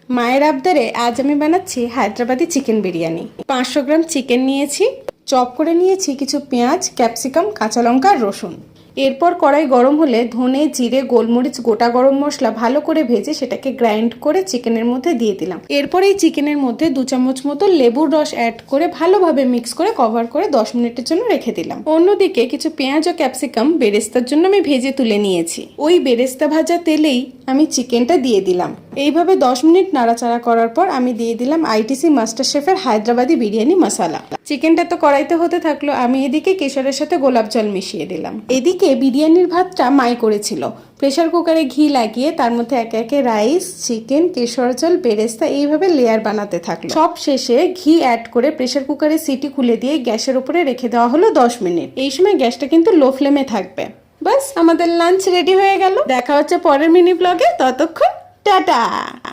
মায়ের আবদারে আজ আমি বানাচ্ছি Hyderabadi chicken biryani. 500 gram chicken নিয়েছি, চপ করে নিয়েছি কিছু পেঁয়াজ, ক্যাপসিকাম, কাঁচা লঙ্কা আর রসুন। এরপর কড়াই গরম হলে ধনে, জিরে, গোলমরিচ, গোটা গরম মশলা ভালো করে ভেজে সেটাকে গ্রাইন্ড করে চিকেনের মধ্যে দিয়ে দিলাম। এরপর এই চিকেনের মধ্যে 2 চামচ মতো লেবুর রস অ্যাড করে ভালোভাবে মিক্স করে কভার করে 10 মিনিটের জন্য রেখে দিলাম। অন্যদিকে কিছু পেঁয়াজ ও ক্যাপসিকাম বেরেস্তার জন্য আমি ভেজে তুলে নিয়েছি। ওই বেরেস্তা ভাজা তেলেই আমি চিকেনটা দিয়ে দিলাম। এইভাবে 10 মিনিট নাড়াচাড়া করার পর আমি দিয়ে দিলাম আইটিসি মাস্টার শেফের হায়দ্রাবাদি বিরিয়ানি মশলা। চিকেনটা তো কড়াইতে হতে থাকলো, আমি এদিকে কেশরের সাথে গোলাপ জল মিশিয়ে দিলাম। এদিকে বিরিয়ানির ভাতটা মাই করেছিল। প্রেসার কুকারে ঘি লাগিয়ে তার মধ্যে একে একে রাইস, চিকেন, কেশর জল, বেরেস্তা এইভাবে লেয়ার বানাতে থাকলো। সব শেষে ঘি অ্যাড করে প্রেসার কুকারে সিটি খুলে দিয়ে গ্যাসের উপরে রেখে দেওয়া হলো 10 মিনিট। এই সময় গ্যাসটা কিন্তু লো ফ্লেমে থাকবে। বাস আমাদের লাঞ্চ রেডি হয়ে গেল। দেখা হচ্ছে পরের মিনি ব্লগে, ততক্ষণ টাটা।